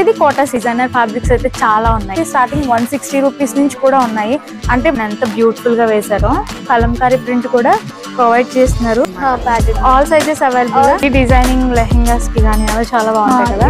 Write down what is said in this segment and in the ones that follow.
ఇది Kotas designer fabrics అయితే చాలా ఉన్నాయి. స్టార్టింగ్ 160 రూపీస్ నుంచి కూడా ఉన్నాయి. అంటే ఎంత బ్యూటిఫుల్ గా వేశారో. కలంకారీ ప్రింట్ కూడా ప్రొవైడ్ చేస్తున్నారు. All sizes available. ఈ డిజైనింగ్ లెహెంగాస్ కి కానీ అవి చాలా బాగుంటాయి కదా.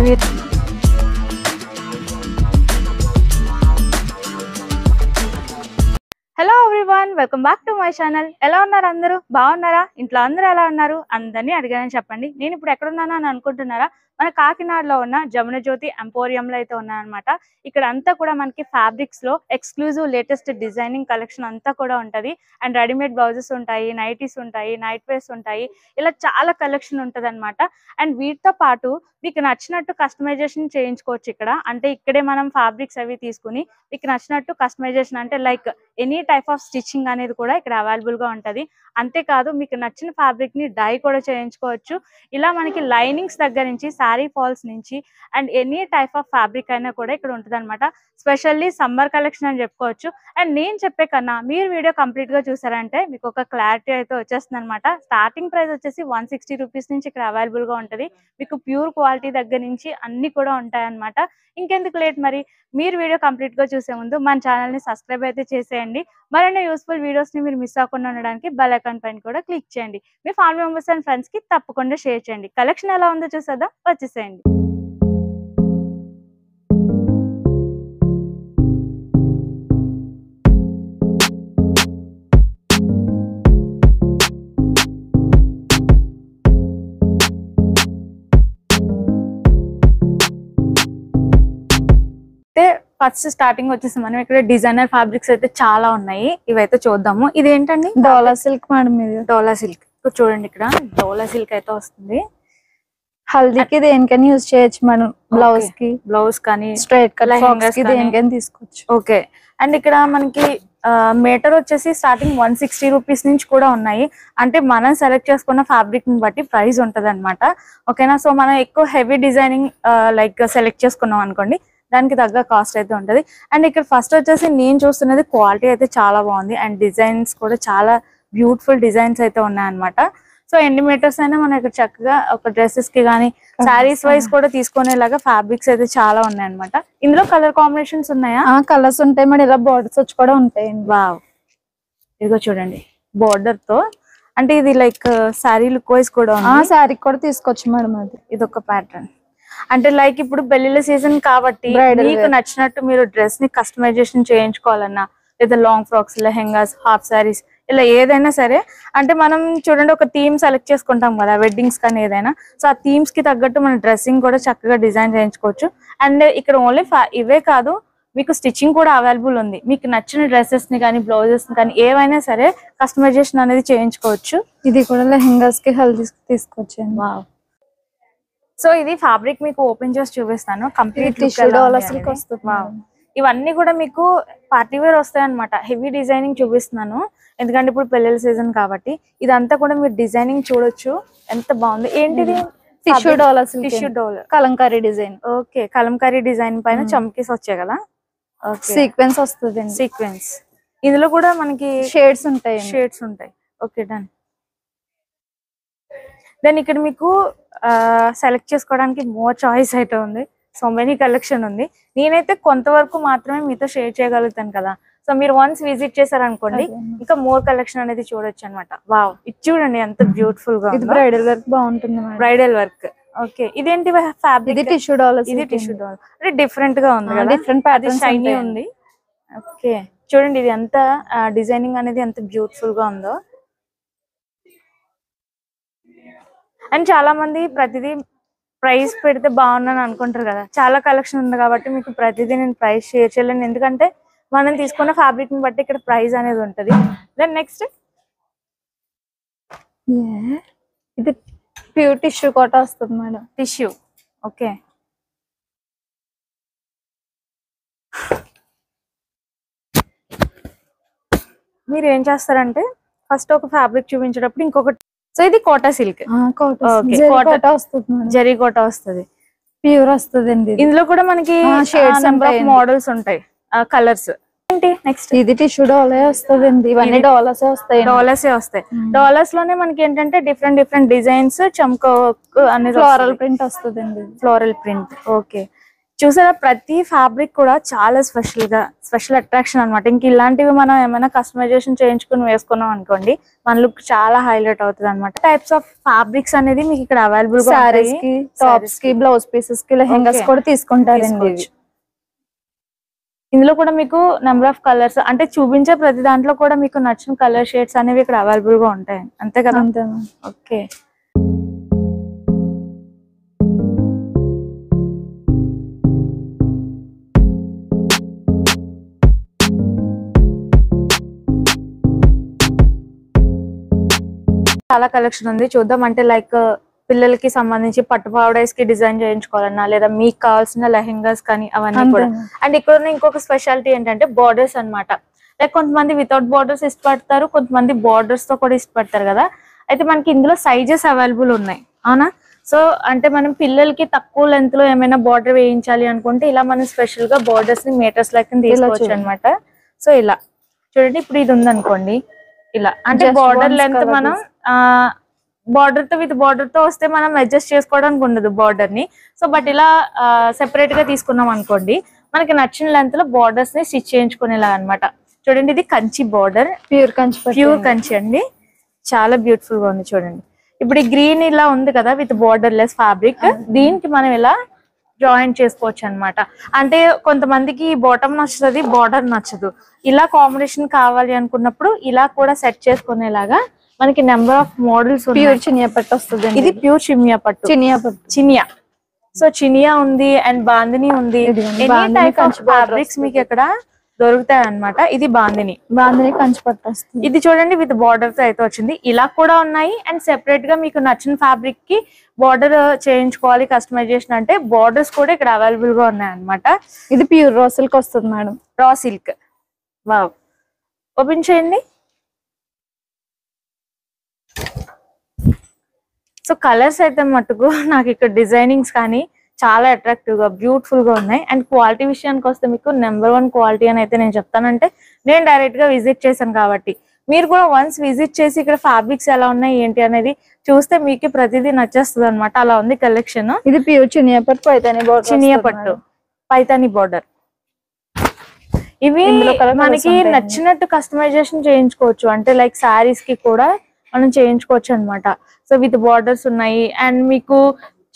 Hello everyone, welcome back to my channel. ఎలా ఉన్నారు అందరూ? బాగున్నారా? ఇంట్లో అందరూ ఎలా ఉన్నారు? అందరినీ అడిగానని చెప్పండి. నేను ఇప్పుడు ఎక్కడున్నాను అని అనుకుంటున్నారా? మన కాకినాడలో ఉన్న జమున జ్యోతి ఎంపోరియంలో అయితే ఉన్నానమాట. ఇక్కడ అంతా కూడా మనకి ఫ్యాబ్రిక్స్ లో ఎక్స్క్లూజివ్ లేటెస్ట్ డిజైనింగ్ కలెక్షన్ అంతా కూడా ఉంటది. అండ్ రెడీమేడ్ బ్లౌజెస్ ఉంటాయి, నైటీస్ ఉంటాయి, నైట్ వేర్స్ ఉంటాయి, ఇలా చాలా కలెక్షన్ ఉంటది అనమాట. అండ్ వీటితో పాటు మీకు నచ్చినట్టు కస్టమైజేషన్ చేయించుకోవచ్చు ఇక్కడ. అంటే ఇక్కడే మనం ఫ్యాబ్రిక్స్ అవి తీసుకుని మీకు నచ్చినట్టు కస్టమైజేషన్ అంటే like any type off stitching అనేది కూడా ఇక్కడ అవైలబుల్ గా ఉంటది. అంతేకాదు మీకు నచ్చిన ఫ్యాబ్రిక్ ని డై కూడా చేయించుకోవచ్చు. ఇలా మనకి లైనింగ్స్ దగ్గర నుంచి శారీ ఫాల్స్ నుంచి and any type of fabric అయినా కూడా ఇక్కడ ఉంటుంది అనమాట. స్పెషల్లీ సమ్మర్ కలెక్షన్ అని చెప్పుకోవచ్చు. అండ్ నేను చెప్పే కన్నా మీరు వీడియో కంప్లీట్ గా చూసారంటే మీకు ఒక క్లారిటీ అయితే వచ్చేస్తుంది అనమాట. స్టార్టింగ్ ప్రైస్ వచ్చేసి 160 రూపీస్ నుంచి ఇక్కడ అవైలబుల్ గా ఉంటది. మీకు ప్యూర్ క్వాలిటీ దగ్గర నుంచి అన్ని కూడా ఉంటాయి అనమాట. ఇంకెందుకు లేట్, మరి మీరు వీడియో కంప్లీట్ గా చూసే ముందు మన ఛానల్ ని సబ్స్క్రైబ్ అయితే చేసేయండి. మరిన్ని యూస్ఫుల్ వీడియోస్ ని మీరు మిస్ అవ్వకుండా ఉండడానికి బెల్ ఐకాన్ పైన కూడా క్లిక్ చేయండి. మీ ఫ్యామిలీ మెంబర్స్ అండ్ ఫ్రెండ్స్ కి తప్పకుండా షేర్ చేయండి. కలెక్షన్ ఎలా ఉందో చూసేద్దాం, వచ్చేసేయండి. ఫస్ట్ స్టార్టింగ్ వచ్చేసి మనం ఇక్కడ డిజైనర్ ఫ్యాబ్రిక్స్ అయితే చాలా ఉన్నాయి. ఇవైతే చూద్దాము. ఇది ఏంటండి? డోలా సిల్క్ మేడం. ఇది డోలా సిల్క్. చూడండి ఇక్కడ డోలా సిల్క్ అయితే వస్తుంది. హల్దీకి దేనికైనా యూజ్ చేయొచ్చు మేడం. బ్లౌజ్ కానీ స్ట్రైట్ కట్ దేనికైనా తీసుకోవచ్చు. ఓకే. అండ్ ఇక్కడ మనకి మీటర్ వచ్చేసి స్టార్టింగ్ 160 రూపీస్ నుంచి కూడా ఉన్నాయి. అంటే మనం సెలెక్ట్ చేసుకున్న ఫ్యాబ్రిక్ ని బట్టి ప్రైస్ ఉంటది అనమాట. ఓకేనా? సో మనం ఎక్కువ హెవీ డిజైనింగ్ లైక్ సెలెక్ట్ చేసుకున్నాం అనుకోండి, దానికి తగ్గ కాస్ట్ అయితే ఉంటది. అండ్ ఇక్కడ ఫస్ట్ వచ్చేసి నేను చూస్తున్నది క్వాలిటీ అయితే చాలా బాగుంది. అండ్ డిజైన్స్ కూడా చాలా బ్యూటిఫుల్ డిజైన్స్ అయితే ఉన్నాయన్నమాట. సో ఎన్ని మీటర్స్ అయినా మనం ఇక్కడ చక్కగా ఒక డ్రెస్సెస్ కి కానీ శారీస్ వైజ్ కూడా తీసుకునేలాగా ఫ్యాబ్రిక్స్ అయితే చాలా ఉన్నాయన్నమాట. ఇందులో కలర్ కాంబినేషన్స్ ఉన్నాయా? కలర్స్ ఉంటాయి మేడం. ఇలా బోర్డర్స్ వచ్చి కూడా ఉంటాయండి. వావ్, ఇదిగో చూడండి బోర్డర్ తో. అంటే ఇది లైక్ శారీ లుక్ వైజ్ కూడా ఉంది. శారీ కూడా తీసుకోవచ్చు మేడం. అది ఇది ఒక ప్యాటర్న్. అంటే లైక్ ఇప్పుడు పెళ్లిళ్ళ సీజన్ కాబట్టి మీకు నచ్చినట్టు మీరు డ్రెస్ ని కస్టమైజేషన్ చేయించుకోవాలన్నా, లేదా long frocks, lehengas, half saris, ఇలా ఏదైనా సరే, అంటే మనం చూడండి ఒక థీమ్ సెలెక్ట్ చేసుకుంటాం కదా వెడ్డింగ్స్ కానీ ఏదైనా. సో ఆ థీమ్స్ కి తగ్గట్టు మన డ్రెస్సింగ్ కూడా చక్కగా డిజైన్ చేయించుకోవచ్చు. అండ్ ఇక్కడ ఓన్లీ ఇవే కాదు, మీకు స్టిచ్చింగ్ కూడా అవైలబుల్ ఉంది. మీకు నచ్చిన డ్రెస్సెస్ ని కానీ బ్లౌజెస్ ని కానీ ఏవైనా సరే కస్టమైజేషన్ అనేది చేయించుకోవచ్చు. ఇది కూడా లెహెంగాస్ కి హల్దీస్ కి తీసుకోవచ్చు. వావ్. సో ఇది ఫ్యాబ్రిక్ మీకు ఓపెన్ చేసి చూపిస్తాను. కంప్లీట్ ఇవన్నీ కూడా మీకు పార్టీ వేర్ వస్తాయి అనమాట. హెవీ డిజైనింగ్ చూపిస్తున్నాను ఎందుకంటే ఇప్పుడు పెళ్లిళ్ళ సీజన్ కాబట్టి. ఇదంతా కూడా మీరు డిజైనింగ్ చూడొచ్చు, ఎంత బాగుంది. ఏంటిది? టిష్యూ డోలా Kalamkari design. Okay, Kalamkari design పైన చమ్కీస్ వచ్చాయి కదా. సీక్వెన్స్ వస్తుంది. సీక్వెన్స్. ఇందులో కూడా మనకి షేడ్స్ ఉంటాయి. Okay, done. దెన్ ఇక్కడ మీకు సెలెక్ట్ చేసుకోవడానికి మోర్ చాయిస్ అయితే ఉంది. సో మెనీ కలెక్షన్ ఉంది. నేనైతే కొంతవరకు మాత్రమే మీతో షేర్ చేయగలుగుతాను కదా. సో మీరు వన్స్ విజిట్ చేశారనుకోండి ఇంకా మోర్ కలెక్షన్ అనేది చూడొచ్చు అనమాట. వావ్, ఇది చూడండి ఎంత బ్యూటిఫుల్ గా. బ్రైడల్ వర్క్ బాగుంటుంది. Bridal work. ఓకే, ఇదేంటి ఫ్యాబ్రిక్? ఇది టిష్యూ డోలా. ఇది టిష్యూ డోలా. అంటే డిఫరెంట్ గా ఉంది కదా, డిఫరెంట్ ప్యాటర్న్, షైనీ ఉంది. ఓకే, చూడండి ఇది ఎంత డిజైనింగ్ అనేది ఎంత బ్యూటిఫుల్ గా ఉందో. అండ్ చాలా మంది ప్రతిదీ ప్రైస్ పెడితే బాగున్నాను అనుకుంటారు కదా. చాలా కలెక్షన్ ఉంది కాబట్టి మీకు ప్రతిదీ నేను ప్రైస్ షేర్ చేయలేను, ఎందుకంటే మనం తీసుకున్న ఫ్యాబ్రిక్ ని బట్టి ఇక్కడ ప్రైస్ అనేది ఉంటది. దెన్ నెక్స్ట్ ఇది ప్యూర్ టిష్యూ కోట వస్తుంది మేడం. టిష్యూ. ఓకే, మీరు ఏం చేస్తారంటే ఫస్ట్ ఒక ఫ్యాబ్రిక్ చూపించేటప్పుడు ఇంకొకటి. సో ఇది కోటా సిల్క్. జరీ కోట వస్తుంది. ప్యూర్ వస్తుంది. ఇందులో కూడా మనకి షేడ్స్ మోడల్స్ ఉంటాయి, కలర్స్. నెక్స్ట్ ఇది టిష్యూ డోలా వస్తుంది. ఇవన్నీ డోలాసే వస్తాయి. డాలర్స్ లోనే మనకి ఏంటంటే డిఫరెంట్ డిజైన్స్, చమ్కో అనేది ఫ్లోరల్ ప్రింట్ వస్తుంది. Floral print. ఓకే, చూసారా ప్రతి ఫ్యాబ్రిక్ కూడా చాలా స్పెషల్ అట్రాక్షన్ అన్నమాట. ఇంక ఇలాంటివి మనం ఏమైనా కస్టమైజేషన్ చేయించుకుని వేసుకున్నాం అనుకోండి మన లుక్ చాలా హైలైట్ అవుతుంది అనమాట. టైప్స్ ఆఫ్ ఫ్యాబ్రిక్స్ అనేది మీకు ఇక్కడ అవైలబుల్ గా సారీస్ కి, టాప్స్ కి, బ్లౌజ్ పీసెస్ కి, లెహెంగాస్ కూడా తీసుకుంటారండి. ఇందులో కూడా మీకు నెంబర్ ఆఫ్ కలర్స్ అంటే చూపించే ప్రతి దాంట్లో కూడా మీకు నచ్చిన కలర్ షేడ్స్ అనేవి ఇక్కడ అవైలబుల్ గా ఉంటాయి. అంతే కదా? అంతే. ఓకే. చాలా కలెక్షన్ ఉంది చూద్దాం. అంటే లైక్ పిల్లలకి సంబంధించి పట్టు పావడైస్ కి డిజైన్ చేయించుకోవాలన్నా లేదా మీకు కావాల్సిన లెహెంగాస్ కానీ అవన్నీ కూడా. అండ్ ఇక్కడ ఇంకొక స్పెషాలిటీ ఏంటంటే బార్డర్స్ అన్నమాట. లైక్ కొంతమంది వితౌట్ బార్డర్స్ ఇష్టపడతారు, కొంతమంది బార్డర్స్ తో కూడా ఇష్టపడతారు కదా. అయితే మనకి ఇందులో సైజెస్ అవైలబుల్ ఉన్నాయి అవునా. సో అంటే మనం పిల్లలకి తక్కువ లెంత్ లో ఏమైనా బార్డర్ వేయించాలి అనుకుంటే ఇలా మనం స్పెషల్ గా బార్డర్స్ ని మీటర్స్ లెక్కన తీసుకోవచ్చు అనమాట. సో ఇలా చూడండి, ఇప్పుడు ఇది ఉంది అనుకోండి ఇలా, అంటే బార్డర్ లెంత్ మనం బార్డర్ తో విత్ బార్డర్ తో వస్తే మనం అడ్జస్ట్ చేసుకోవడానికి ఉండదు బార్డర్ ని. సో బట్ ఇలా సెపరేట్ గా తీసుకున్నాం అనుకోండి మనకి నచ్చిన లెంత్ లో బార్డర్స్ ని స్టిచ్ చేయించుకునేలా అనమాట. చూడండి ఇది కంచి బార్డర్, ప్యూర్ కంచి అండి, చాలా బ్యూటిఫుల్ గా ఉంది చూడండి. ఇప్పుడు ఈ గ్రీన్ ఇలా ఉంది కదా విత్ బార్డర్ లెస్ ఫ్యాబ్రిక్, దీనికి మనం ఇలా జాయింట్ చేసుకోవచ్చు అనమాట. అంటే కొంతమందికి బాటమ్ నచ్చుతుంది, బార్డర్ నచ్చదు. ఇలా కాంబినేషన్ కావాలి అనుకున్నప్పుడు ఇలా కూడా సెట్ చేసుకునేలాగా మనకి number of models. Pure Chiniya పట్టు వస్తుంది. ఇది ప్యూర్ చినియా పట్టు, చినియా. సో చినియా ఉంది అండ్ బాందిని ఉంది. ఎనీ టైప్ ఆఫ్ ఫ్యాబ్రిక్స్ మీకు ఇక్కడ దొరుకుతాయి అనమాట. ఇది బాందిని కంచి పట్టు వస్తుంది. ఇది చూడండి విత్ బార్డర్ తో అయితే వచ్చింది. ఇలా కూడా ఉన్నాయి అండ్ సెపరేట్ గా మీకు నచ్చిన ఫ్యాబ్రిక్ కి బార్డర్ చేయించుకోవాలి కస్టమైజేషన్ అంటే బార్డర్స్ కూడా ఇక్కడ అవైలబుల్ గా ఉన్నాయి అనమాట. ఇది ప్యూర్ రా సిల్క్ వస్తుంది madam. Raw silk. Wow, open చేయండి. సో కలర్స్ అయితే మటుకు నాకు ఇక్కడ డిజైనింగ్స్ కానీ చాలా అట్రాక్టివ్ గా బ్యూటిఫుల్ గా ఉన్నాయి. అండ్ క్వాలిటీ విషయానికి వస్తే మీకు నెంబర్ 1 క్వాలిటీ అని అయితే నేను చెప్తానంటే నేను డైరెక్ట్ గా విజిట్ చేశాను కాబట్టి మీరు కూడా వన్స్ విజిట్ చేసి ఇక్కడ ఫ్యాబ్రిక్స్ ఎలా ఉన్నాయి ఏంటి అనేది చూస్తే మీకు ప్రతిదీ నచ్చేస్తుంది అనమాట. అలా ఉంది కలెక్షన్. ఇది ప్యూర్ చినియా పట్టు, పైతాని బార్డర్, చినియా పట్టు పైతాని బార్డర్. ఇవి మనకి నచ్చినట్టు కస్టమైజేషన్ చేయించుకోవచ్చు. అంటే లైక్ శారీస్ కి కూడా మనం చేయించుకోవచ్చు అనమాట. సో విత్ బార్డర్స్ ఉన్నాయి అండ్ మీకు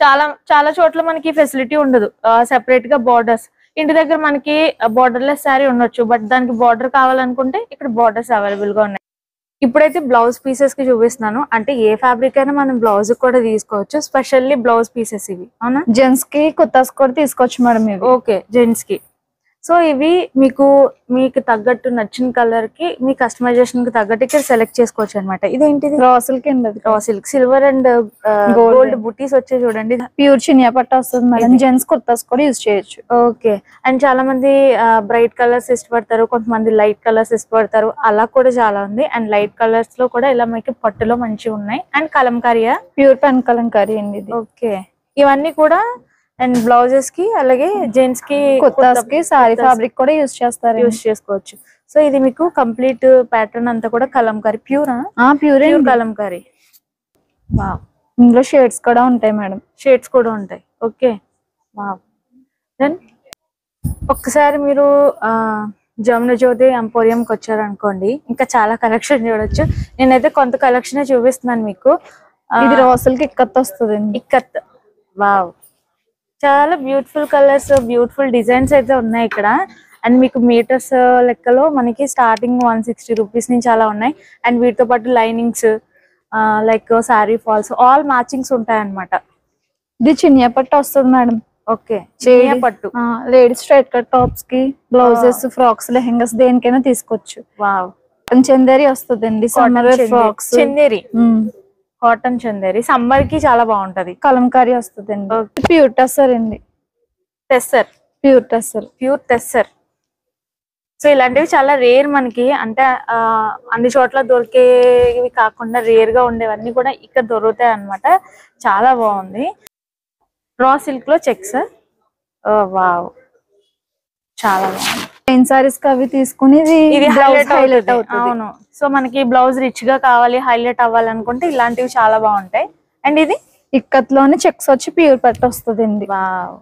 చాలా చోట్ల మనకి ఫెసిలిటీ ఉండదు సెపరేట్ గా బార్డర్స్. ఇంటి దగ్గర మనకి బార్డర్లెస్ శారీ ఉండొచ్చు, బట్ దానికి బార్డర్ కావాలనుకుంటే ఇక్కడ బార్డర్స్ అవైలబుల్ గా ఉన్నాయి. ఇప్పుడైతే బ్లౌజ్ పీసెస్ కి చూపిస్తున్నాను. అంటే ఏ ఫ్యాబ్రిక్ అయినా మనం బ్లౌజ్ కూడా తీసుకోవచ్చు, స్పెషల్లీ బ్లౌజ్ పీసెస్ ఇవి అవునా. జెంట్స్ కి కుర్తాస్ కూడా తీసుకోవచ్చు మేడం ఇవి. ఓకే, జెంట్స్ కి. సో ఇవి మీకు తగ్గట్టు నచ్చిన కలర్ కి మీ కస్టమైజేషన్ కి తగ్గట్టు ఇక్కడ సెలెక్ట్ చేసుకోవచ్చు అనమాట. ఇదేంటిది? రా సిల్క్ అండి. Raw silk, silver and gold బుటీస్ వచ్చే చూడండి. ప్యూర్ చినియా పట్టు వస్తుంది మేడం. జెంట్స్ కుర్తాస్ కూడా యూజ్ చేయొచ్చు. ఓకే. అండ్ చాలా మంది బ్రైట్ కలర్స్ ఇష్టపడతారు, కొంతమంది లైట్ కలర్స్ ఇష్టపడతారు, అలా కూడా చాలా ఉంది. అండ్ లైట్ కలర్స్ లో కూడా ఇలా మనకి పట్టులో మంచిగా ఉన్నాయి. అండ్ కలంకారియా, ప్యూర్ పెన్ కలంకారీ అండి ఇది. ఓకే. ఇవన్నీ కూడా అండ్ బ్లౌజెస్ కి అలాగే జెంట్స్ కి కుర్తాస్ కి సారీ ఫ్యాబ్రిక్ కూడా యూజ్ చేసుకోవచ్చు. సో ఇది మీకు కంప్లీట్ ప్యాటర్న్ అంతా కూడా కలంకారీ ప్యూరా? ప్యూర్ కలంకారీ. వావ్, ఇందులో షేడ్స్ కూడా ఉంటాయి మేడం. షేడ్స్ కూడా ఉంటాయి. ఓకే. వావ్. దెన్ ఒక్కసారి మీరు జమున జ్యోతి ఎంపోరియంకి వచ్చారనుకోండి ఇంకా చాలా కలెక్షన్ చూడొచ్చు. నేనైతే కొంత కలెక్షన్ చూపిస్తున్నాను మీకు. ఇది రా సిల్క్ ఇక్కత్ వస్తుంది. ఇక్కత్. వావ్, చాలా బ్యూటిఫుల్ కలర్స్, బ్యూటిఫుల్ డిజైన్స్ అయితే ఉన్నాయి ఇక్కడ. అండ్ మీకు మీటర్స్ లెక్కలో మనకి స్టార్టింగ్ 160 రూపీస్ నుంచి అలా ఉన్నాయి. అండ్ వీటితో పాటు linings like sari false all matchings ఉంటాయి అనమాట. ఇది చినియా పట్టు వస్తుంది మేడం. ఓకే, చినియా పట్టు. లేడీస్ స్ట్రైట్ కట్ టాప్స్ కి, బ్లౌజెస్, ఫ్రాక్స్, లెహెంగాస్ దేనికైనా తీసుకోవచ్చు. వావ్. చందేరి వస్తుందండి. Summer wear frocks. Chanderi, cotton Chanderi summer కి చాలా బాగుంటది. కలంకారీ వస్తుందండి. ప్యూర్ టెస్సర్ అండి. ప్యూర్ టెస్సర్. సో ఇలాంటివి చాలా రేర్ మనకి. అంటే అన్ని చోట్ల దొరికేవి కాకుండా రేర్ గా ఉండేవన్నీ కూడా ఇక్కడ దొరుకుతాయి అనమాట. చాలా బాగుంది. రా సిల్క్ లో చెక్స్. వావ్, చాలా బాగుంది. ప్లెయిన్ సారీస్ కి అవి తీసుకుని ఇది హైలైట్ అవుతుంది. అవును. సో మనకి బ్లౌజ్ రిచ్ గా కావాలి, హైలైట్ అవ్వాలనుకుంటే ఇలాంటివి చాలా బాగుంటాయి. అండ్ ఇది ఇక్కత్ లోనే చెక్స్ వచ్చి ప్యూర్ పట్టు వస్తుంది. వావ్,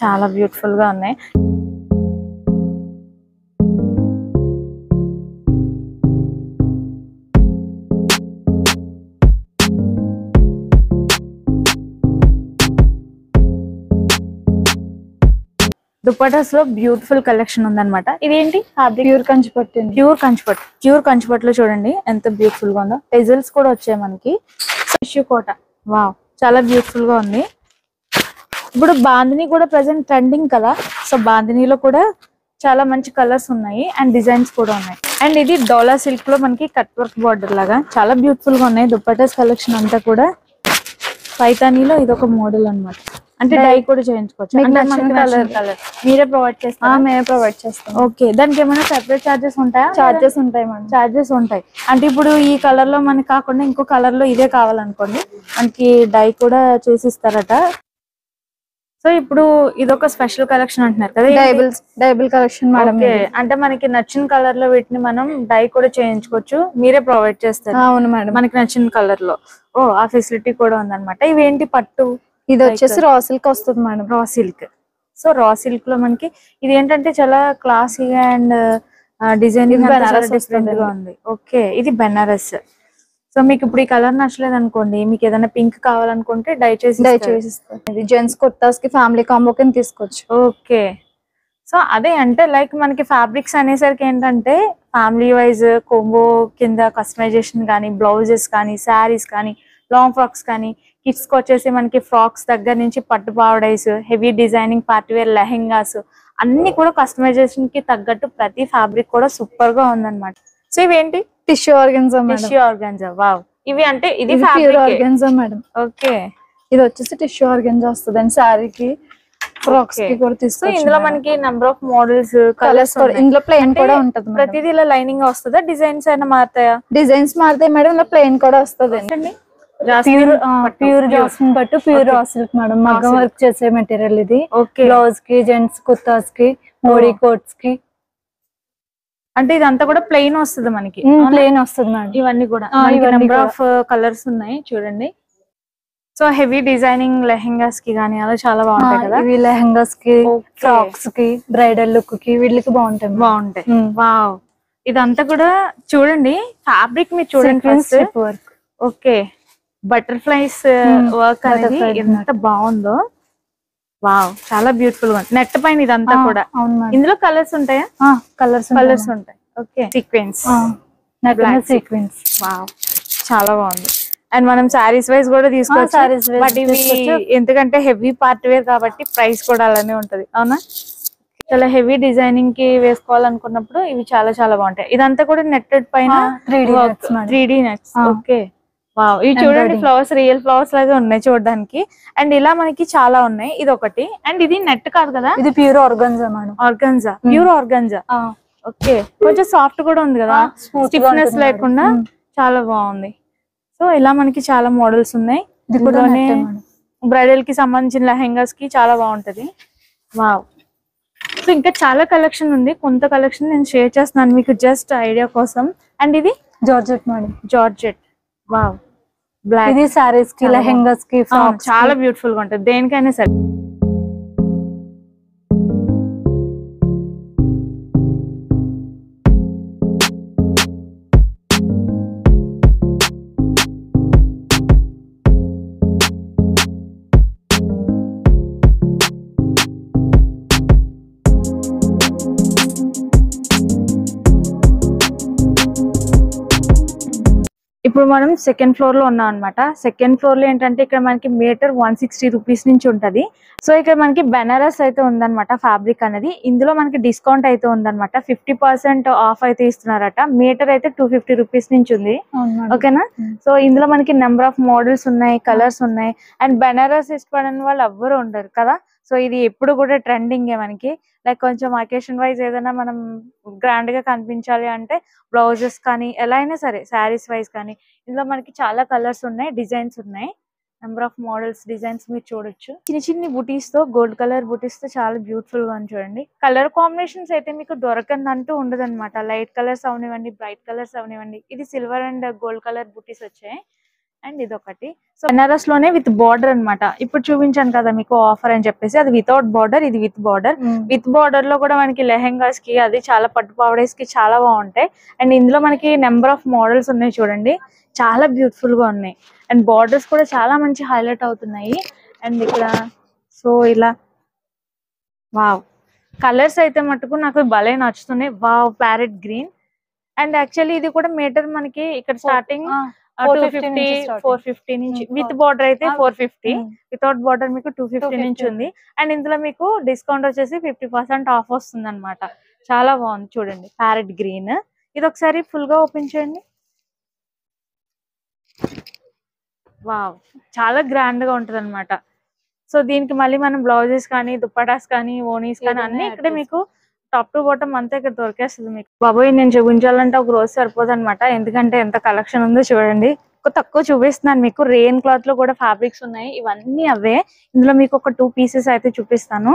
చాలా బ్యూటిఫుల్ గా ఉన్నాయి. దుపట్టాస్ లో బ్యూటిఫుల్ కలెక్షన్ ఉందన్నమాట. ఇదేంటి ప్యూర్ కంచిపట్టు. ప్యూర్ కంచిపట్టులో చూడండి ఎంత బ్యూటిఫుల్ గా ఉందో. పెజల్స్ కూడా వచ్చాయి మనకి. టిష్యూ కోట, వావ్ చాలా బ్యూటిఫుల్ గా ఉంది. ఇప్పుడు బాందిని కూడా ప్రెసెంట్ ట్రెండింగ్ కదా, సో బాందినిలో కూడా చాలా మంచి కలర్స్ ఉన్నాయి అండ్ డిజైన్స్ కూడా ఉన్నాయి. అండ్ ఇది డోలా సిల్క్ లో మనకి కట్ వర్క్ బార్డర్ లాగా చాలా బ్యూటిఫుల్ గా ఉన్నాయి. దుపట్టాస్ కలెక్షన్ అంతా కూడా పైతానీలో ఇది ఒక మోడల్ అన్నమాట. అంటే డై కూడా చేయించుకోవచ్చు. మీరే ప్రొవైడ్ చేస్తారా? మేమే ప్రొవైడ్ చేస్తాం. ఓకే, దానికి ఏమైనా సెపరేట్ చార్జెస్ ఉంటాయా? చార్జెస్ ఉంటాయి మేడం. చార్జెస్ ఉంటాయి. అంటే ఇప్పుడు ఈ కలర్ లో మనకి కాకుండా ఇంకో కలర్ లో ఇదే కావాలనుకోండి, మనకి డై కూడా చేసిస్తారట. సో ఇప్పుడు ఇదొక స్పెషల్ కలెక్షన్ అంటున్నారు కదా, డైబుల్ కలెక్షన్ మేడం. అంటే మనకి నచ్చిన కలర్ లో వీటిని మనం డై కూడా చేయించుకోవచ్చు. మీరే ప్రొవైడ్ చేస్తారు? అవును మేడం, మనకి నచ్చిన కలర్ లో. ఓ, ఆ ఫెసిలిటీ కూడా ఉందన్నమాట. ఇవేంటి పట్టు? ఇది వచ్చేసి రా సిల్క్ వస్తుంది madam. Raw silk. So raw silk లో మనకి ఇది ఏంటంటే చాలా క్లాసీగా అండ్ డిజైనింగ్ డిఫరెంట్ గా ఉంది. ఓకే, ఇది బెనారస్. సో మీకు ఇప్పుడు ఈ కలర్ నచ్చలేదు అనుకోండి, మీకు ఏదైనా పింక్ కావాలనుకుంటే డై చేసిస్తారు. ఇది జెంట్స్ కుర్తాస్ కి ఫ్యామిలీ కాంబో కింద తీసుకోవచ్చు. ఓకే, సో అదే అంటే లైక్ మనకి ఫ్యాబ్రిక్స్ అనేసరికి ఏంటంటే ఫ్యామిలీ వైజ్ కోంబో కింద కస్టమైజేషన్ కానీ, బ్లౌజెస్ కానీ, శారీస్ కానీ, లాంగ్ ఫ్రాక్స్ కానీ, కిడ్స్ కి వచ్చేసి మనకి ఫ్రాక్స్ దగ్గర నుంచి పట్టు పావడైస్, heavy designing party wear lehengas అన్ని కూడా కస్టమైజేషన్ కి తగ్గట్టు ప్రతి ఫ్యాబ్రిక్ కూడా సూపర్ గా ఉందన్నమాట. సో ఇవేంటి? Tissue organza. వావ్, ఇవి అంటే ఇది ప్యూర్ ఆర్గాన్జా మేడం. ఓకే, ఇది వచ్చేసి టిష్యూ ఆర్గాన్జా వస్తుంది అండి. శారీకి, ఫ్రాక్స్ కి కూడా తీసుకోవచ్చు. ఇందులో మనకి నెంబర్ ఆఫ్ మోడల్స్, కలర్స్ ఇందులో ప్లెయిన్ కూడా ఉంటది. ప్రతిదీ ఇలా లైనింగ్ వస్తుందా? డిజైన్స్ అయినా మారుతాయా? డిజైన్స్ మారుతాయి మేడం. ఇలా ప్లెయిన్ కూడా వస్తుంది అండి. ప్యూర్ జాస్మిన్ పట్టు, ప్యూర్ రా సిల్క్ మేడం. మగ్గం వర్క్ చేసే మెటీరియల్ ఇది. బ్లౌజ్ కి, జెంట్స్ కుర్తాస్ కి, మోడీ కోట్స్ కి. అంటే ఇదంతా కూడా ప్లెయిన్ వస్తుంది మనకి. ప్లెయిన్ వస్తుంది మేడం. ఇవన్నీ కూడా నెంబర్ ఆఫ్ కలర్స్ ఉన్నాయి చూడండి. సో హెవీ డిజైనింగ్ లెహెంగాస్ కి గానీ అలా చాలా బాగుంటాయి కదా. ఇవి లెహెంగాస్ కి, ఫ్రాక్స్ కి, బ్రైడల్ లుక్ కి వీళ్ళకి బాగుంటాయి. వావ్, ఇదంతా కూడా చూడండి ఫ్యాబ్రిక్ మీరు చూడండి. ఓకే, బటర్ఫ్లైస్ వర్క్ అనేది ఎంత బాగుందో. వావ్, చాలా బ్యూటిఫుల్ గా ఉంది. నెట్ పైన ఇదంతా కూడా. ఇందులో కలర్స్ ఉంటాయా? కలర్స్ ఉంటాయి. Okay, sequence. వావ్, చాలా బాగుంది. అండ్ మనం సారీస్ వైజ్ కూడా తీసుకోవచ్చు. బట్ ఇవి ఎందుకంటే హెవీ పార్ట్ వేర్ కాబట్టి ప్రైస్ కూడా అలానే ఉంటది. అవునా? చాలా హెవీ డిజైనింగ్ కి వేసుకోవాలనుకున్నప్పుడు ఇవి చాలా చాలా బాగుంటాయి. ఇదంతా కూడా నెట్టెడ్ పైన 3D నెట్స్. ఓకే, వావ్, ఇవి చూడండి ఫ్లవర్స్, రియల్ ఫ్లవర్స్ లాగా ఉన్నాయి చూడడానికి. అండ్ ఇలా మనకి చాలా ఉన్నాయి. ఇది ఒకటి. అండ్ ఇది నెట్ కాదు కదా, ఇది pure organza madam. Pure organza. Okay, కొంచెం సాఫ్ట్ కూడా ఉంది కదా, స్టిఫ్నెస్ లేకుండా చాలా బాగుంది. సో ఇలా మనకి చాలా మోడల్స్ ఉన్నాయి. బ్రైడల్ కి సంబంధించిన లెహెంగాస్ కి చాలా బాగుంటది. వావ్, సో ఇంకా చాలా కలెక్షన్ ఉంది. కొంత కలెక్షన్ నేను షేర్ చేస్తున్నాను మీకు జస్ట్ ఐడియా కోసం. అండ్ ఇది georgette madam. Georgette. Wow, black. ఇది సారీస్ కి, లెహెంగాస్ కి, చాలా బ్యూటిఫుల్ గా ఉంటుంది దేనికైనా సరే. ఇప్పుడు మనం సెకండ్ ఫ్లోర్ లో ఉన్నాం అనమాట. సెకండ్ ఫ్లోర్ లో ఏంటంటే ఇక్కడ మనకి మీటర్ 160 రూపీస్ నుంచి ఉంటది. సో ఇక్కడ మనకి బెనారస్ అయితే ఉందన్నమాట ఫ్యాబ్రిక్ అనేది. ఇందులో మనకి డిస్కౌంట్ అయితే ఉందన్నమాట. 50% ఆఫ్ అయితే ఇస్తున్నారట. మీటర్ అయితే 250 రూపీస్ నుంచి ఉంది. ఓకేనా? సో ఇందులో మనకి నెంబర్ ఆఫ్ మోడల్స్ ఉన్నాయి, కలర్స్ ఉన్నాయి. అండ్ బెనారస్ ఇష్టపడని వాళ్ళు ఎవ్వరు ఉండరు కదా. సో ఇది ఎప్పుడు కూడా ట్రెండింగ్ మనకి. లైక్ కొంచెం అకేషన్ వైజ్ ఏదైనా మనం గ్రాండ్ గా కనిపించాలి అంటే బ్లౌజెస్ కానీ ఎలా అయినా సరే, శారీస్ వైజ్ కానీ ఇందులో మనకి చాలా కలర్స్ ఉన్నాయి, డిజైన్స్ ఉన్నాయి. నెంబర్ ఆఫ్ మోడల్స్, డిజైన్స్ మీరు చూడొచ్చు. చిన్న చిన్ని బుటీస్ తో, గోల్డ్ కలర్ బుటీస్ తో చాలా బ్యూటిఫుల్ గా చూడండి. కలర్ కాంబినేషన్స్ అయితే మీకు దొరకందంటూ ఉండదు అనమాట. లైట్ కలర్స్ అవనివ్వండి, బ్రైట్ కలర్స్ అవనివ్వండి. ఇది సిల్వర్ అండ్ గోల్డ్ కలర్ బుటీస్ వచ్చాయి. అండ్ ఇదొకటి. సో బెనారస్ లోనే విత్ బార్డర్ అన్నమాట. ఇప్పుడు చూపించాను కదా మీకు ఆఫర్ అని చెప్పేసి, అది వితౌట్ బార్డర్, ఇది విత్ బార్డర్. విత్ బార్డర్ లో కూడా మనకి లెహెంగాస్ కి, అది చాలా పట్టు పావడేస్ కి చాలా బాగుంటాయి. అండ్ ఇందులో మనకి నెంబర్ ఆఫ్ మోడల్స్ ఉన్నాయి చూడండి, చాలా బ్యూటిఫుల్ గా ఉన్నాయి. అండ్ బార్డర్స్ కూడా చాలా మంచి హైలైట్ అవుతున్నాయి. అండ్ ఇక్కడ సో ఇలా వావ్, కలర్స్ అయితే మటుకు నాకు భలే నచ్చుతున్నాయి. Wow, parrot green. And actually ఇది కూడా మీటర్ మనకి ఇక్కడ స్టార్టింగ్ 250 450 నుంచి, విత్ బార్డర్ అయితే 450, వితౌట్ బార్డర్ మీకు 250 నుంచి ఉంది. అండ్ ఇందులో మీకు డిస్కౌంట్ వచ్చేసి 50% ఆఫ్ వస్తుంది అనమాట. చాలా బాగుంది చూడండి, ప్యారెట్ గ్రీన్. ఇది ఒకసారి ఫుల్ గా ఓపెన్ చేయండి. వావ్, చాలా గ్రాండ్ గా ఉంటది అనమాట. సో దీనికి మళ్ళీ మనం బ్లౌజెస్ కానీ, దుప్పటాస్ కానీ, ఓనీస్ కానీ అన్ని ఇక్కడ మీకు టాప్ టు బాటమ్ అంతా ఇక్కడ దొరికేస్తుంది మీకు. బాబోయ్, నేను చూపించాలంటే ఒక రోజు సరిపోదు అనమాట, ఎందుకంటే ఎంత కలెక్షన్ ఉందో చూడండి. తక్కువ చూపిస్తున్నాను మీకు. రెయిన్ క్లాత్ లో కూడా ఫ్యాబ్రిక్స్ ఉన్నాయి, ఇవన్నీ అవే. ఇందులో మీకు ఒక 2 పీసెస్ అయితే చూపిస్తాను.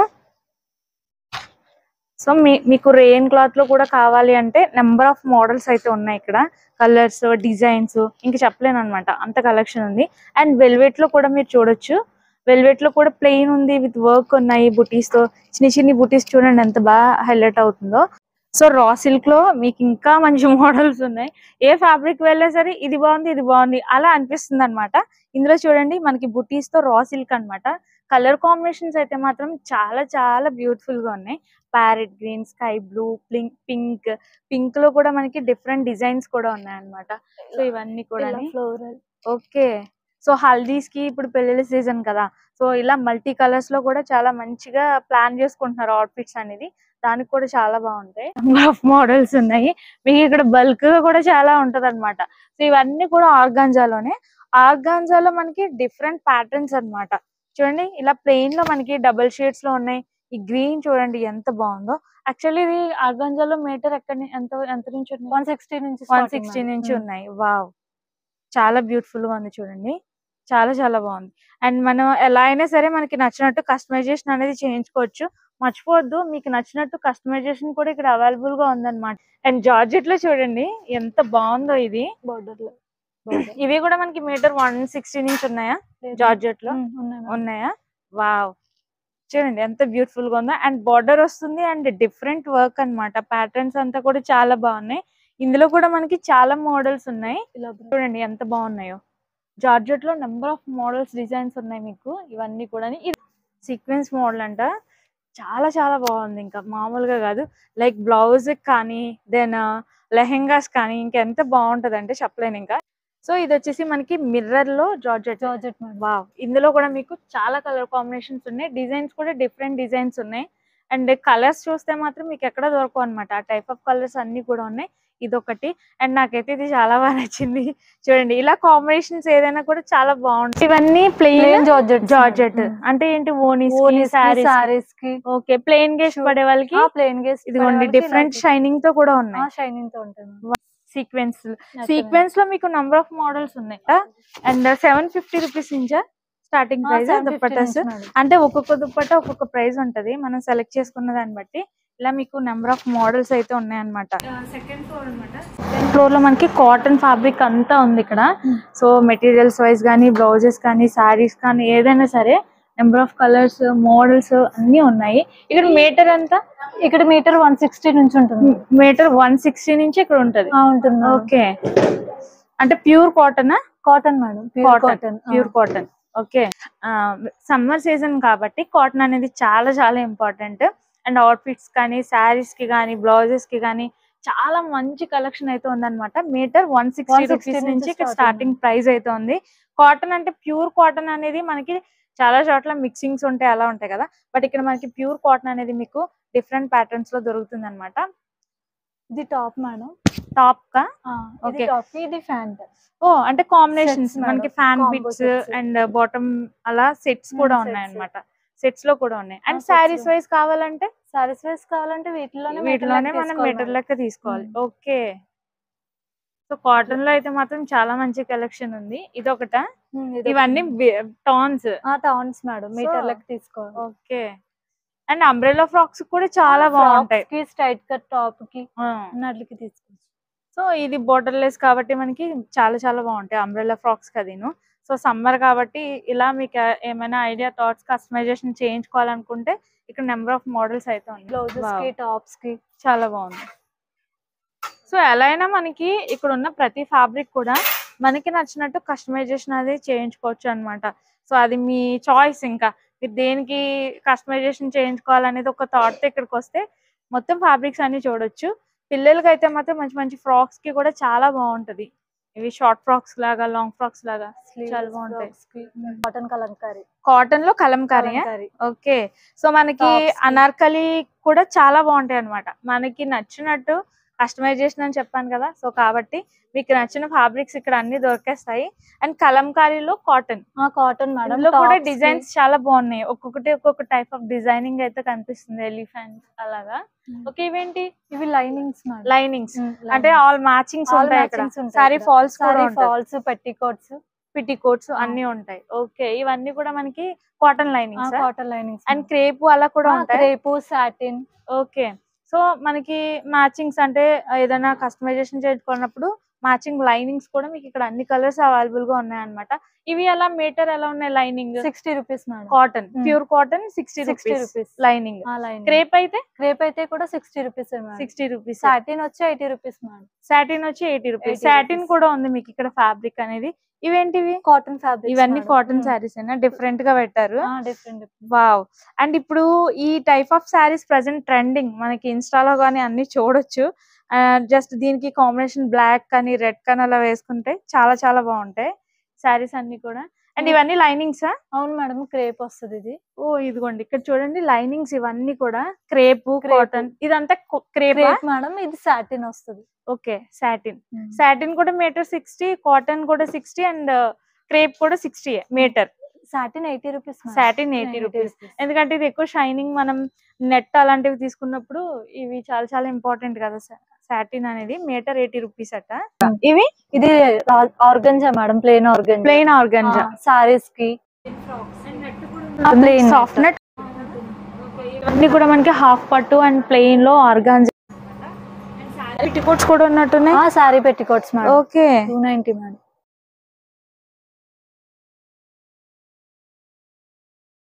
సో మీకు రెయిన్ క్లాత్ లో కూడా కావాలి అంటే నెంబర్ ఆఫ్ మోడల్స్ అయితే ఉన్నాయి ఇక్కడ. కలర్స్, డిజైన్స్ ఇంకా చెప్పలేను అనమాట, అంత కలెక్షన్ ఉంది. అండ్ వెల్వెట్ లో కూడా మీరు చూడొచ్చు. వెల్వెట్ లో కూడా ప్లెయిన్ ఉంది, విత్ వర్క్ ఉన్నాయి బుటీస్ తో. చిన్ని బుటీస్ చూడండి ఎంత బాగా హైలైట్ అవుతుందో. సో రా సిల్క్ లో మీకు ఇంకా మంచి మోడల్స్ ఉన్నాయి. ఏ ఫ్యాబ్రిక్ వెళ్ళా సరే ఇది బాగుంది, ఇది బాగుంది అలా అనిపిస్తుంది అనమాట. ఇందులో చూడండి మనకి బుటీస్ తో రా సిల్క్ అనమాట. కలర్ కాంబినేషన్స్ అయితే మాత్రం చాలా చాలా బ్యూటిఫుల్ గా ఉన్నాయి. Parrot green, sky blue, pink. Pink లో కూడా మనకి డిఫరెంట్ డిజైన్స్ కూడా ఉన్నాయి అనమాట. సో ఇవన్నీ కూడా ఫ్లోరల్. ఓకే, సో హల్దీస్ కి ఇప్పుడు పెళ్లిళ్ళ సీజన్ కదా, సో ఇలా మల్టీ కలర్స్ లో కూడా చాలా మంచిగా ప్లాన్ చేసుకుంటున్నారు అవుట్ఫిట్స్ అనేది. దానికి కూడా చాలా బాగుంటాయి. మోడల్స్ ఉన్నాయి మీకు ఇక్కడ. బల్క్ గా కూడా చాలా ఉంటది అనమాట. సో ఇవన్నీ కూడా ఆర్గాంజాలోనే. ఆర్గాంజాలో మనకి డిఫరెంట్ ప్యాటర్న్స్ అన్నమాట. చూడండి, ఇలా ప్లెయిన్ లో మనకి డబుల్ షేడ్స్ లో ఉన్నాయి. ఈ గ్రీన్ చూడండి ఎంత బాగుందో. యాక్చువల్లీ ఇది ఆర్గాంజాలో మీటర్ ఎంత నుంచి 160 నుంచి ఉన్నాయి. వావ్, చాలా బ్యూటిఫుల్ గా ఉంది చూడండి, చాలా చాలా బాగుంది. అండ్ మనం ఎలా అయినా సరే మనకి నచ్చినట్టు కస్టమైజేషన్ అనేది చేయించుకోవచ్చు. మర్చిపోవద్దు, మీకు నచ్చినట్టు కస్టమైజేషన్ కూడా ఇక్కడ అవైలబుల్ గా ఉందన్నమాట. అండ్ జార్జెట్ లో చూడండి ఎంత బాగుందో ఇది. బోర్డర్ లో ఇవి కూడా మనకి మీటర్ 160 నుంచి ఉన్నాయా? జార్జెట్ లో ఉన్నాయా? వావ్, చూడండి ఎంత బ్యూటిఫుల్ గా ఉందో. అండ్ బార్డర్ వస్తుంది అండ్ డిఫరెంట్ వర్క్ అన్నమాట. ప్యాటర్న్స్ అంతా కూడా చాలా బాగున్నాయి. ఇందులో కూడా మనకి చాలా మోడల్స్ ఉన్నాయి. చూడండి ఎంత బాగున్నాయో. జార్జెట్ లో నెంబర్ ఆఫ్ మోడల్స్, డిజైన్స్ ఉన్నాయి మీకు. ఇవన్నీ కూడా సీక్వెన్స్ మోడల్ అంట, చాలా చాలా బాగుంది. ఇంకా మామూలుగా కాదు. లైక్ బ్లౌజ్ కానీ, దెన్ లెహెంగాస్ కానీ ఇంకెంత బాగుంటది అంటే చెప్పలేను ఇంకా. సో ఇది వచ్చేసి మనకి మిర్రర్ లో జార్జెట్. వావ్, ఇందులో కూడా మీకు చాలా కలర్ కాంబినేషన్స్ ఉన్నాయి. డిజైన్స్ కూడా డిఫరెంట్ డిజైన్స్ ఉన్నాయి. అండ్ కలర్స్ చూస్తే మాత్రం మీకు ఎక్కడ దొరకవు అనమాట. ఆ టైప్ ఆఫ్ కలర్స్ అన్ని కూడా ఉన్నాయి. ఇదొకటి. అండ్ నాకైతే ఇది చాలా బాగా నచ్చింది. చూడండి, ఇలా కాంబినేషన్స్ ఏదైనా కూడా చాలా బాగుంటాయి. ఇవన్నీ ప్లెయిన్ జార్జెట్ అంటే ఏంటి? ఓనీస్, సారీస్ కి. ఓకే, ప్లెయిన్ గేస్ పడే వాళ్ళకి ఇదిగోండి డిఫరెంట్ షైనింగ్ తో కూడా ఉన్నాయి. షైనింగ్ తో ఉంటుంది. సీక్వెన్స్ లో మీకు నంబర్ ఆఫ్ మోడల్స్ ఉన్నాయి. అండ్ 750 రూపీస్ నుంచా స్టార్టింగ్ ప్రైస్ దుప్పటాస్. అంటే ఒక్కొక్క దుప్పట ఒక్కొక్క ప్రైస్ ఉంటది, మనం సెలెక్ట్ చేసుకున్న దాన్ని బట్టి. ఇలా మీకు నెంబర్ ఆఫ్ మోడల్స్ అయితే ఉన్నాయి అనమాట. సెకండ్ ఫ్లోర్ అనమాట. సెకండ్ ఫ్లోర్ లో మనకి కాటన్ ఫ్యాబ్రిక్ అంతా ఉంది ఇక్కడ. సో మెటీరియల్స్ వైజ్ కానీ, బ్లౌజెస్ కానీ, శారీస్ కానీ ఏదైనా సరే నెంబర్ ఆఫ్ కలర్స్, మోడల్స్ అన్ని ఉన్నాయి. ఇక్కడ మీటర్ ఎంత? ఇక్కడ మీటర్ 160 నుంచి ఉంటుంది. మీటర్ 160 నుంచి ఇక్కడ ఉంటది. ఓకే, అంటే pure cotton? Cotton madam, pure cotton. Okay, summer season కాబట్టి కాటన్ అనేది చాలా చాలా ఇంపార్టెంట్. అండ్ అవుట్ఫిట్స్ కానీ, శారీస్ కి కానీ, బ్లౌజెస్ కి కానీ చాలా మంచి కలెక్షన్ అయితే ఉందన్నమాట. మీటర్ 160 రూపీస్ నుంచి ఇక్కడ స్టార్టింగ్ ప్రైస్ అయితే ఉంది. కాటన్ అంటే ప్యూర్ కాటన్ అనేది మనకి చాలా చోట్ల మిక్సింగ్స్ ఉంటాయి, అలా ఉంటాయి కదా. బట్ ఇక్కడ మనకి ప్యూర్ కాటన్ అనేది మీకు డిఫరెంట్ ప్యాటర్న్స్ లో దొరుకుతుంది అనమాట. ఇది టాప్ మేడం. టాప్ కా? ఓకే, ఇది ఫ్యాంట్. ఓ, అంటే కాంబినేషన్స్ మనకి ఫ్యాన్ బిట్స్ అండ్ బాటమ్ అలా సెట్స్ కూడా ఉన్నాయి అనమాట. సెట్స్ లో కూడా ఉన్నాయి. అండ్ సారీస్ వైజ్ కావాలంటే వీటిలోనే మనం మీటర్ లెక్క తీసుకోవాలి. ఓకే, సో కాటన్ లో అయితే మాత్రం చాలా మంచి కలెక్షన్ ఉంది. ఇదొకట. ఇవన్నీ టాన్స్ మేడం, మీటర్ లెక్క తీసుకోవాలి. ఓకే, అండ్ అంబ్రెల్లా ఫ్రాక్స్ కూడా చాలా బాగుంటాయి. స్ట్రైట్ కట్ టాప్ కి అన్నట్లకి తీసుకోవచ్చు. సో ఇది బోర్డర్లెస్ కాబట్టి మనకి చాలా చాలా బాగుంటాయి అంబ్రెల్లా ఫ్రాక్స్ కదీను. సో సమ్మర్ కాబట్టి ఇలా మీకు ఏమైనా ఐడియా థాట్స్ కస్టమైజేషన్ చేయించుకోవాలనుకుంటే ఇక్కడ నెంబర్ ఆఫ్ మోడల్స్ అయితే ఉన్నాయి. బ్లౌజెస్ కి టాప్స్ కి చాలా బాగుంది. సో ఎలా అయినా మనకి ఇక్కడ ఉన్న ప్రతి ఫ్యాబ్రిక్ కూడా మనకి నచ్చినట్టు కస్టమైజేషన్ అది చేయించుకోవచ్చు అనమాట. సో అది మీ చాయిస్, ఇంకా మీరు దేనికి కస్టమైజేషన్ చేయించుకోవాలనేది ఒక థాట్ ఇక్కడికి వస్తే మొత్తం ఫ్యాబ్రిక్స్ అన్ని చూడొచ్చు. పిల్లలకి అయితే మాత్రం మంచి మంచి ఫ్రాక్స్ కి కూడా చాలా బాగుంటది. ఇవి షార్ట్ ఫ్రాక్స్ లాగా, లాంగ్ ఫ్రాక్స్ లాగా చాలా బాగుంటాయి. కాటన్ కలంకారీ, కాటన్ లో కలంకారీ. ఓకే, సో మనకి అనార్కలి కూడా చాలా బాగుంటాయి అనమాట. మనకి నచ్చినట్టు కస్టమైజేషన్ అని చెప్పాను కదా, సో కాబట్టి మీకు నచ్చిన ఫ్యాబ్రిక్స్ ఇక్కడ అన్ని దొరికేస్తాయి. అండ్ కలంకారీలో కాటన్ మేడం కూడా డిజైన్స్ చాలా బాగున్నాయి. ఒక్కొక్కటి ఒక్కొక్క టైప్ ఆఫ్ డిజైనింగ్ అయితే కనిపిస్తుంది, ఎలిఫెంట్స్ అలాగా. ఓకే, ఇవేంటి? ఇవి లైనింగ్స్ అంటే ఆల్ మ్యాచింగ్స్ ఉంటాయి ఇక్కడ. సారీ ఫాల్స్ పెట్టికోట్స్ అన్ని ఉంటాయి. ఓకే, ఇవన్నీ కూడా మనకి కాటన్ లైనింగ్స్ అండ్ క్రేప్ అలా కూడా ఉంటాయి. Crepe, satin. ఓకే, సో మనకి మ్యాచింగ్స్ అంటే ఏదైనా కస్టమైజేషన్ చేసుకున్నప్పుడు మ్యాచింగ్ లైనింగ్స్ కూడా మీకు ఇక్కడ అన్ని కలర్స్ అవైలబుల్ గా ఉన్నాయి అనమాట. ఇవి ఎలా మీటర్ ఎలా ఉన్నాయి? Lining 60 rupees madam. Cotton, pure cotton 60 rupees. Lining crepe అయితే కూడా 60 రూపీస్. 60 రూపీస్. సాటిన్ వచ్చి 80 రూపీస్ మేడం. సాటిన్ వచ్చి 80 రూపీస్. సాటిన్ కూడా ఉంది మీకు ఇక్కడ ఫ్యాబ్రిక్ అనేది. ఇవేంటివి? Cotton fabric. ఇవన్నీ కాటన్ సారీస్ అయినా డిఫరెంట్ గా పెట్టారు. వావ్. అండ్ ఇప్పుడు ఈ type of saris present trending, మనకి ఇన్స్టాలో గానీ అన్ని చూడొచ్చు. జస్ట్ దీనికి కాంబినేషన్ బ్లాక్ కానీ రెడ్ కానీ అలా వేసుకుంటే చాలా చాలా బాగుంటాయి సారీస్ అన్ని కూడా. అండ్ ఇవన్నీ లైనింగ్స్? అవును మేడం, క్రేప్ వస్తుంది ఇది. ఓ ఇదిగోండి ఇక్కడ చూడండి లైనింగ్స్ ఇవన్నీ కూడా క్రేప్, కాటన్. ఇదంతా క్రేప్ మేడం, ఇది సాటిన్ వస్తుంది. ఓకే, సాటిన్ కూడా మీటర్ 60, కాటన్ కూడా 60 అండ్ క్రేప్ కూడా 60 metre. Satin 80 rupees. Satin 80 rupees. ఎందుకంటే ఇది ఎక్కువ షైనింగ్, మనం నెట్ అలాంటివి తీసుకున్నప్పుడు ఇవి చాలా చాలా ఇంపార్టెంట్ కదా. సాటిన్ అనేది మీటర్ 80 రూపీస్ అట. ఇది organza madam, plain organza saris కి. సాఫ్ట్ నెట్ ఇవన్నీ కూడా మనకి హాఫ్ పట్టు అండ్ ప్లెయిన్ లో ఆర్గాంజా. పెట్టికోట్స్ కూడా ఉన్నట్టున్నాయి. Sorry petticoats madam. Okay, 290 madam.